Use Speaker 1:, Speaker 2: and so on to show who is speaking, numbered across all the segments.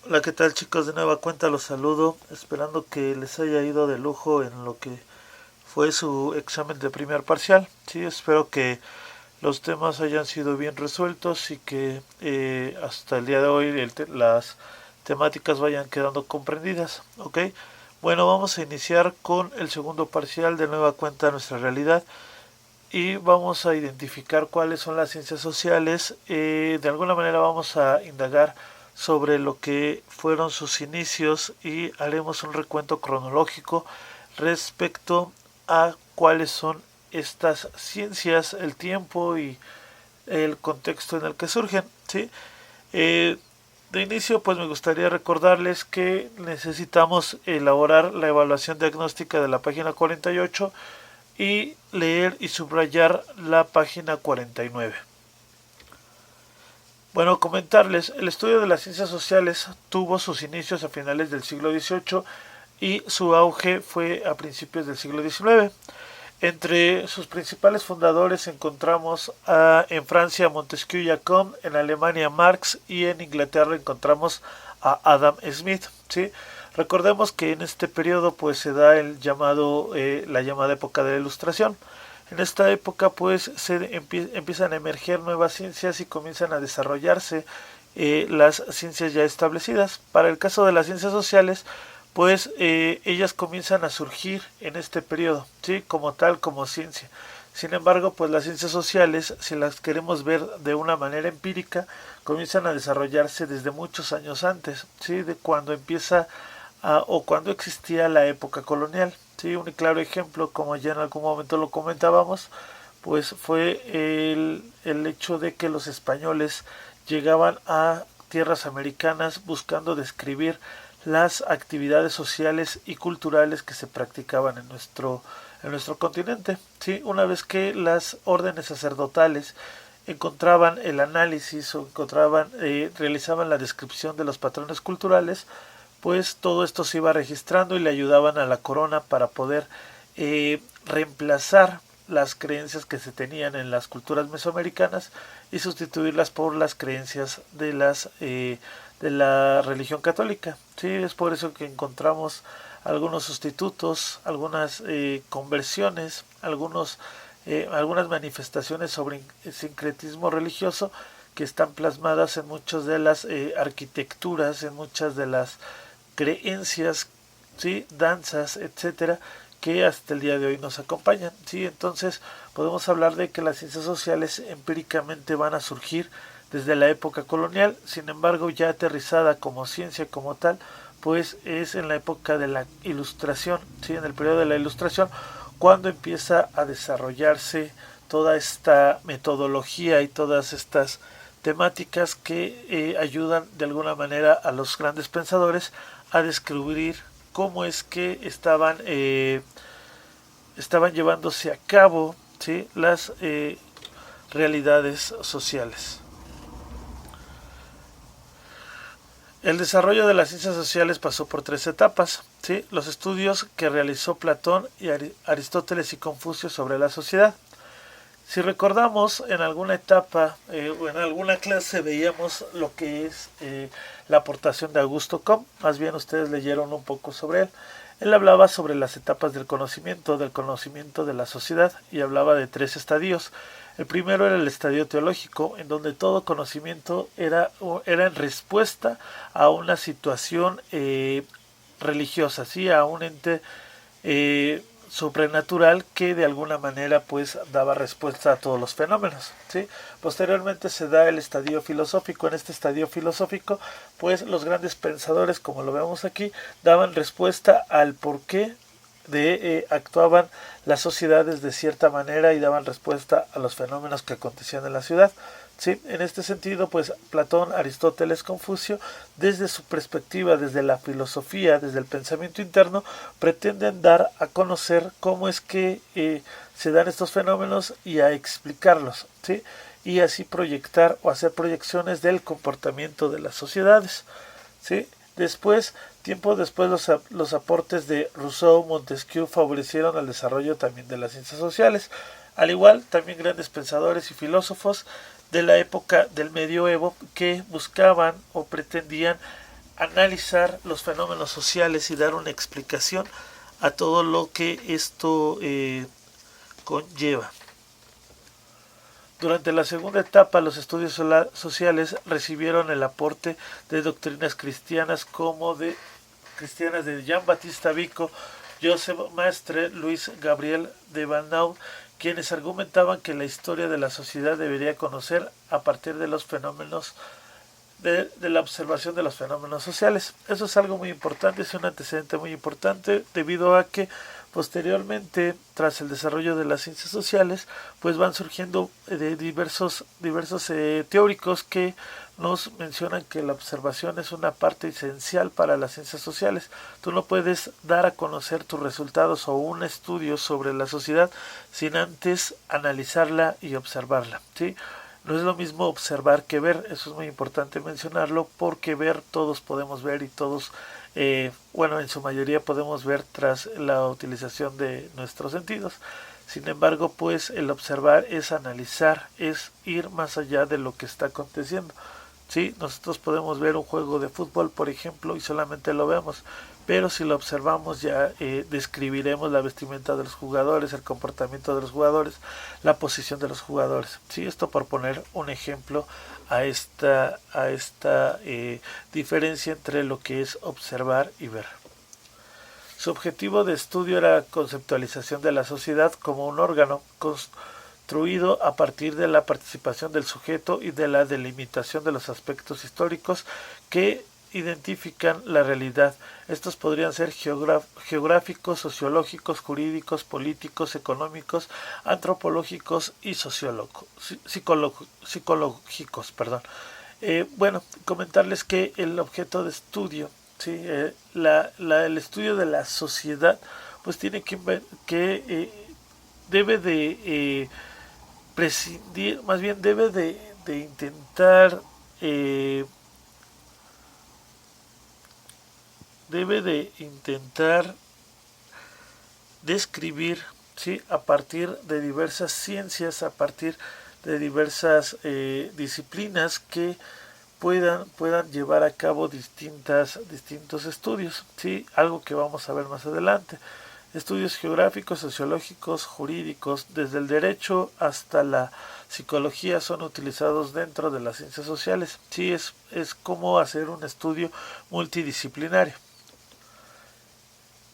Speaker 1: Hola, ¿qué tal chicos? De nueva cuenta los saludo, esperando que les haya ido de lujo en lo que fue su examen de primer parcial. Sí, espero que los temas hayan sido bien resueltos y que hasta el día de hoy las temáticas vayan quedando comprendidas. ¿Ok? Bueno, vamos a iniciar con el segundo parcial de nueva cuenta nuestra realidad y vamos a identificar cuáles son las ciencias sociales. De alguna manera vamos a indagar sobre lo que fueron sus inicios y haremos un recuento cronológico respecto a cuáles son estas ciencias, el tiempo y el contexto en el que surgen. ¿Sí? Eh, de inicio, pues me gustaría recordarles que necesitamos elaborar la evaluación diagnóstica de la página 48 y leer y subrayar la página 49. Bueno, comentarles, el estudio de las ciencias sociales tuvo sus inicios a finales del siglo XVIII y su auge fue a principios del siglo XIX. Entre sus principales fundadores encontramos en Francia a Montesquieu y Jacob, en Alemania a Marx y en Inglaterra encontramos a Adam Smith. ¿Sí? Recordemos que en este periodo pues se da la llamada época de la Ilustración. En esta época pues empiezan a emerger nuevas ciencias y comienzan a desarrollarse las ciencias ya establecidas. Para el caso de las ciencias sociales, pues ellas comienzan a surgir en este periodo, ¿sí? Como tal, como ciencia. Sin embargo, pues las ciencias sociales, si las queremos ver de una manera empírica, comienzan a desarrollarse desde muchos años antes, ¿sí? De cuando empieza o cuando existía la época colonial. ¿Sí? Un claro ejemplo, como ya en algún momento lo comentábamos, pues fue el hecho de que los españoles llegaban a tierras americanas buscando describir las actividades sociales y culturales que se practicaban en nuestro continente. ¿Sí? Una vez que las órdenes sacerdotales encontraban el análisis o realizaban la descripción de los patrones culturales, pues todo esto se iba registrando y le ayudaban a la corona para poder reemplazar las creencias que se tenían en las culturas mesoamericanas y sustituirlas por las creencias de la religión católica. Sí, es por eso que encontramos algunos sustitutos, algunas conversiones, algunas manifestaciones sobre sincretismo religioso que están plasmadas en muchas de las arquitecturas, en muchas de las creencias, ¿sí? Danzas, etcétera, que hasta el día de hoy nos acompañan. ¿Sí? Entonces podemos hablar de que las ciencias sociales empíricamente van a surgir desde la época colonial, sin embargo ya aterrizada como ciencia como tal, pues es en la época de la Ilustración, ¿sí? En el periodo de la Ilustración, cuando empieza a desarrollarse toda esta metodología y todas estas temáticas que ayudan de alguna manera a los grandes pensadores a descubrir cómo es que estaban llevándose a cabo, ¿sí? Las realidades sociales. El desarrollo de las ciencias sociales pasó por tres etapas. ¿Sí? Los estudios que realizó Platón y Aristóteles y Confucio sobre la sociedad. Si recordamos, en alguna etapa o en alguna clase veíamos lo que es la aportación de Augusto Comte, más bien ustedes leyeron un poco sobre él. Él hablaba sobre las etapas del conocimiento de la sociedad, y hablaba de tres estadios. El primero era el estadio teológico, en donde todo conocimiento era en respuesta a una situación religiosa, ¿sí? A un ente sobrenatural que de alguna manera pues daba respuesta a todos los fenómenos. ¿Sí? Posteriormente se da el estadio filosófico. En este estadio filosófico pues los grandes pensadores, como lo vemos aquí, daban respuesta al porqué actuaban las sociedades de cierta manera y daban respuesta a los fenómenos que acontecían en la ciudad. ¿Sí? En este sentido, pues Platón, Aristóteles, Confucio, desde su perspectiva, desde la filosofía, desde el pensamiento interno, pretenden dar a conocer cómo es que se dan estos fenómenos y a explicarlos, ¿sí? Y así proyectar o hacer proyecciones del comportamiento de las sociedades, ¿sí? Tiempo después, los aportes de Rousseau, Montesquieu favorecieron el desarrollo también de las ciencias sociales. Al igual, también grandes pensadores y filósofos de la época del medioevo que buscaban o pretendían analizar los fenómenos sociales y dar una explicación a todo lo que esto conlleva. Durante la segunda etapa, los estudios sociales recibieron el aporte de doctrinas cristianas como de Jean-Baptiste Vico, Joseph Maistre, Luis Gabriel de Vanau, quienes argumentaban que la historia de la sociedad debería conocer a partir de los fenómenos de la observación de los fenómenos sociales. Eso es algo muy importante, es un antecedente muy importante debido a que posteriormente, tras el desarrollo de las ciencias sociales, pues van surgiendo diversos teóricos que nos mencionan que la observación es una parte esencial para las ciencias sociales. Tú no puedes dar a conocer tus resultados o un estudio sobre la sociedad sin antes analizarla y observarla, ¿sí? No es lo mismo observar que ver, eso es muy importante mencionarlo, porque ver todos podemos ver y todos, bueno, en su mayoría podemos ver tras la utilización de nuestros sentidos. Sin embargo, pues el observar es analizar, es ir más allá de lo que está aconteciendo. Sí, nosotros podemos ver un juego de fútbol, por ejemplo, y solamente lo vemos, pero si lo observamos ya describiremos la vestimenta de los jugadores, el comportamiento de los jugadores, la posición de los jugadores. Sí, esto por poner un ejemplo a esta diferencia entre lo que es observar y ver. Su objetivo de estudio era conceptualización de la sociedad como un órgano construido a partir de la participación del sujeto y de la delimitación de los aspectos históricos que identifican la realidad. Estos podrían ser geográficos, sociológicos, jurídicos, políticos, económicos, antropológicos y psicológicos. Bueno, comentarles que el objeto de estudio, ¿sí? El estudio de la sociedad, pues tiene que debe de prescindir, más bien debe de intentar describir, ¿sí? A partir de diversas ciencias, a partir de diversas disciplinas que puedan llevar a cabo distintos estudios, ¿sí? Algo que vamos a ver más adelante. Estudios geográficos, sociológicos, jurídicos, desde el derecho hasta la psicología son utilizados dentro de las ciencias sociales. Sí, es como hacer un estudio multidisciplinario.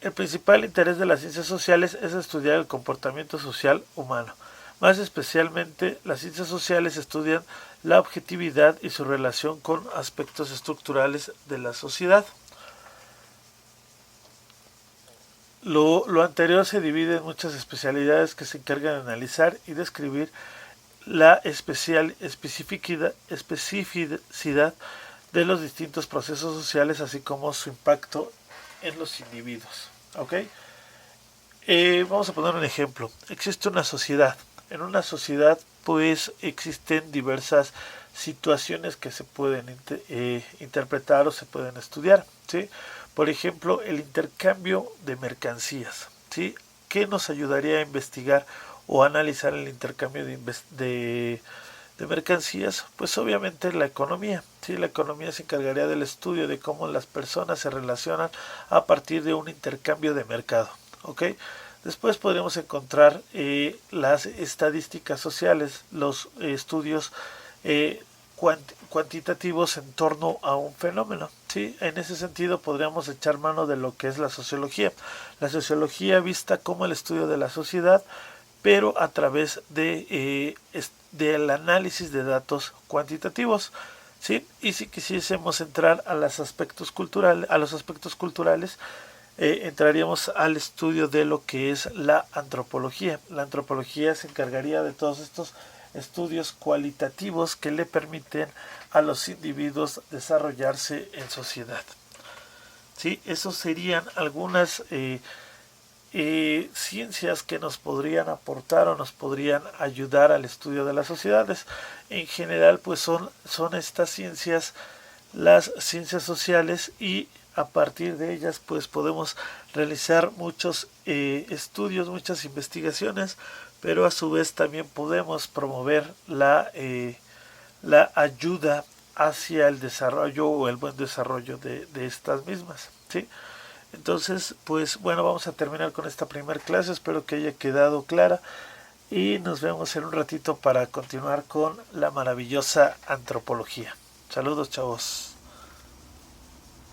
Speaker 1: El principal interés de las ciencias sociales es estudiar el comportamiento social humano. Más especialmente, las ciencias sociales estudian la objetividad y su relación con aspectos estructurales de la sociedad. Lo anterior se divide en muchas especialidades que se encargan de analizar y describir la especificidad de los distintos procesos sociales, así como su impacto en los individuos. ¿Okay? Vamos a poner un ejemplo. Existe una sociedad. En una sociedad, pues, existen diversas situaciones que se pueden interpretar o se pueden estudiar, ¿sí? Por ejemplo, el intercambio de mercancías, ¿sí? ¿Qué nos ayudaría a investigar o analizar el intercambio de mercancías? Pues obviamente la economía, ¿sí? La economía se encargaría del estudio de cómo las personas se relacionan a partir de un intercambio de mercado, ¿ok? Después podríamos encontrar las estadísticas sociales, los estudios cuantitativos en torno a un fenómeno, ¿sí? En ese sentido podríamos echar mano de lo que es la sociología. La sociología vista como el estudio de la sociedad, pero a través del análisis de datos cuantitativos, ¿sí? Y si quisiésemos entrar a los aspectos culturales, entraríamos al estudio de lo que es la antropología. La antropología se encargaría de todos estos estudios cualitativos que le permiten a los individuos desarrollarse en sociedad. ¿Sí? Esos serían algunas ciencias que nos podrían aportar o nos podrían ayudar al estudio de las sociedades. En general, pues son estas ciencias, las ciencias sociales, y a partir de ellas pues podemos realizar muchos estudios, muchas investigaciones, pero a su vez también podemos promover la ayuda hacia el desarrollo o el buen desarrollo de estas mismas, ¿sí? Entonces, pues bueno, vamos a terminar con esta primera clase, espero que haya quedado clara y nos vemos en un ratito para continuar con la maravillosa antropología. Saludos, chavos.